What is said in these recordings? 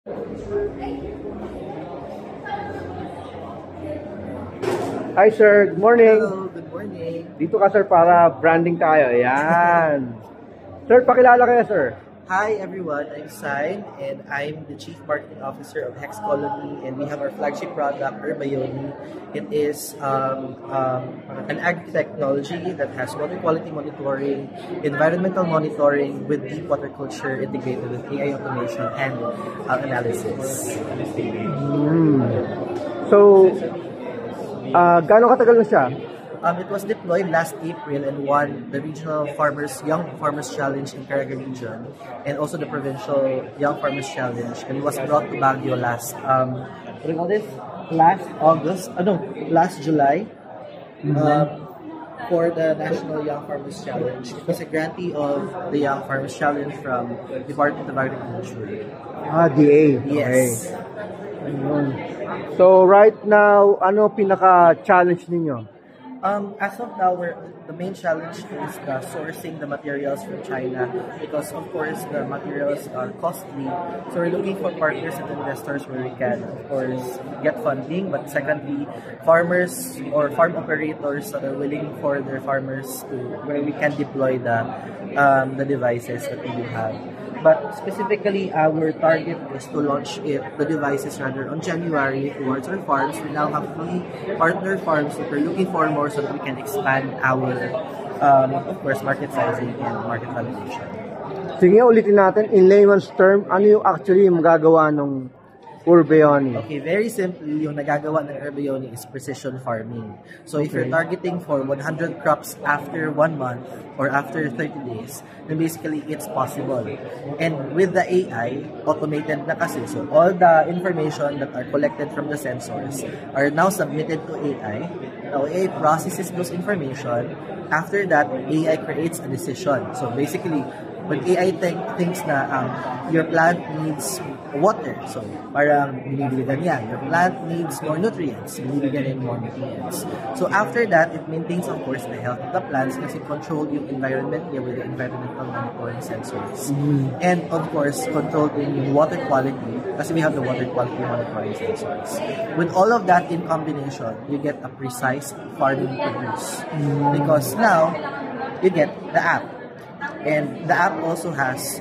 Hi sir, good morning. Hello, good morning. Dito ka sir para branding tayo. Ayan. Sir, pakilala kayo sir. Hi everyone, I'm Sign and I'm the Chief Marketing Officer of Hex Colony, and we have our flagship product, Herbione. It is an agri-technology that has water quality monitoring, environmental monitoring with deep water culture integrated with AI automation and analysis. So, gaano katagal na siya? It was deployed last April and won the regional Young Farmers Challenge in Caraga region, and also the provincial Young Farmers Challenge, and was brought to Baguio last last July for the National Young Farmers Challenge. It was a grantee of the Young Farmers Challenge from Department of Agriculture. DA. Yes. Okay. Ayun. So, right now, ano pinaka-challenge ninyo? As of now, the main challenge is sourcing the materials from China, because of course the materials are costly. So we're looking for partners and investors where we can, of course, get funding. But secondly, farmers or farm operators that are willing for their farmers to where we can deploy the devices that we do have. But specifically, our target is to launch the devices rather on January towards our farms. We now have 3 partner farms that we're looking for more so that we can expand our, of course, market sizing and market validation. Sige, ulitin natin. In layman's term, ano yung actually magagawa ng Herbione? Okay, very simply, yung nagagawa ng Herbione is precision farming. So if you're targeting for 100 crops after 1 month or after 30 days, then basically it's possible. And with the AI, automated na kasi. So all the information that are collected from the sensors are now submitted to AI. Now AI processes those information. After that, AI creates a decision. So basically, when AI thinks na your plant needs water, so parang binibigyan niya. Your plant needs more nutrients, binibigyan niya more nutrients. So after that, it maintains of course the health of the plants kasi controlled yung environment niya with the environmental monitoring sensors. And of course, controlled yung water quality kasi we have the water quality monitoring sensors. With all of that in combination, you get a precise farming produce. Because now, you get the app. And the app also has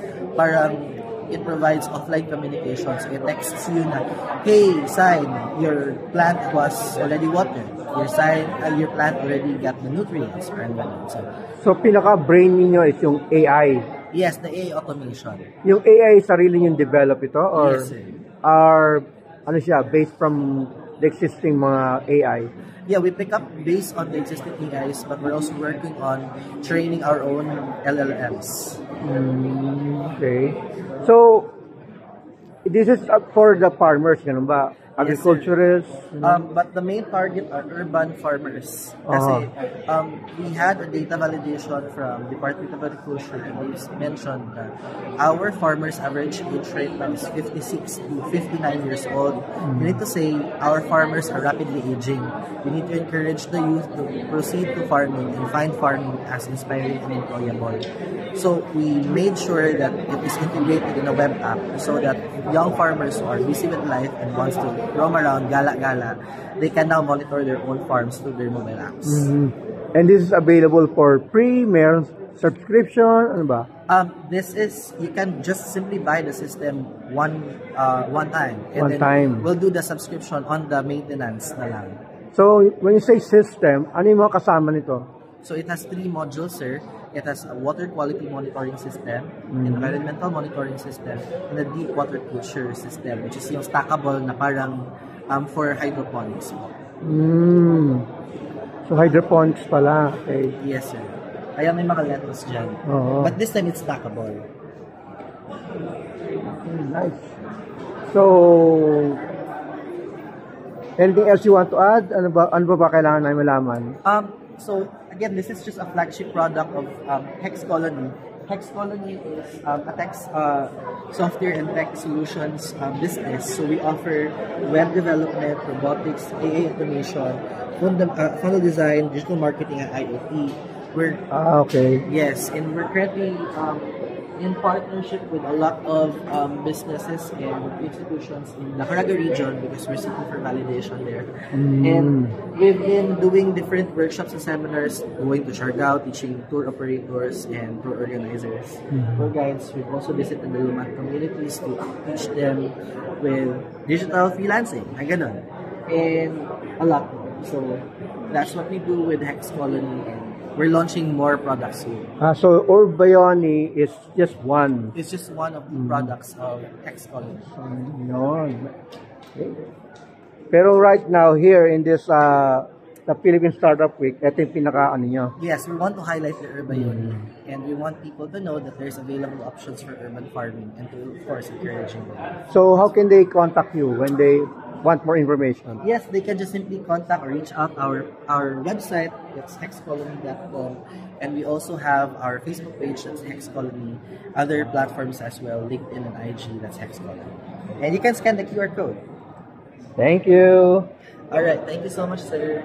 it provides offline communication. So it texts you na, hey, Sign, your plant was already watered. Your plant already got the nutrients. So pinaka-brain ninyo is yung AI? Yes, the AI automation. Yung AI, sarili yung develop ito? Or yes, sir. Are, ano siya, based from the existing mga AI? Yeah, we pick up based on the existing AIs, but we're also working on training our own LLMs. Okay. So, this is for the farmers, ganun ba? Agriculturists? Yes, but the main target are urban farmers. Kasi we had a data validation from Department of Agriculture, and they mentioned that our farmers' average age right now is 56 to 59 years old. We need to say our farmers are rapidly aging. We need to encourage the youth to proceed to farming and find farming as inspiring and employable. So we made sure that it is integrated in a web app so that young farmers who are busy with life and wants to roam around, gala-gala, they can now monitor their own farms through their mobile apps. And this is available for free, meron subscription, ano ba? This is, you can just simply buy the system one time. And One time. We'll do the subscription on the maintenance na lang. So, when you say system, ano yung mga kasama nito? So it has 3 modules, sir. It has a water quality monitoring system, environmental monitoring system, and a deep water culture system, which is yung stackable na parang for hydroponics. So hydroponics pala. Okay. Yes, sir. Kaya may mga lettuce dyan. But this time it's stackable. Nice. So, anything else you want to add? Ano ba kailangan namin malaman? So again, this is just a flagship product of Hex Colony. Hex Colony is a tech software and tech solutions business. So we offer web development, robotics, AI automation, funnel design, digital marketing, and IoT. Okay. Yes, and we're currently in partnership with a lot of businesses and institutions in the Caraga region because we're seeking for validation there. And we've been doing different workshops and seminars, going to Siargao, teaching tour operators and tour organizers, tour guides. We've also visited the Luman communities to teach them with digital freelancing, ganun. And a lot more. So that's what we do with Hex Colony, and we're launching more products soon. So Urbayoni is just one. It's just one of the products of Hex Colony. Yun. Okay. Pero right now, here in this, the Philippine Startup Week, ito yung pinaka ano nyo. Yes, we want to highlight the Urbayoni, and we want people to know that there's available options for urban farming, and to, of course, encouraging them. So how can they contact you when they want more information? Yes, they can just simply contact or reach out our website, that's hexcolony.com, and we also have our Facebook page, that's Hex Colony, other platforms as well, LinkedIn and IG, that's Hex Colony. And you can scan the QR code. Thank you. Alright, thank you so much, sir.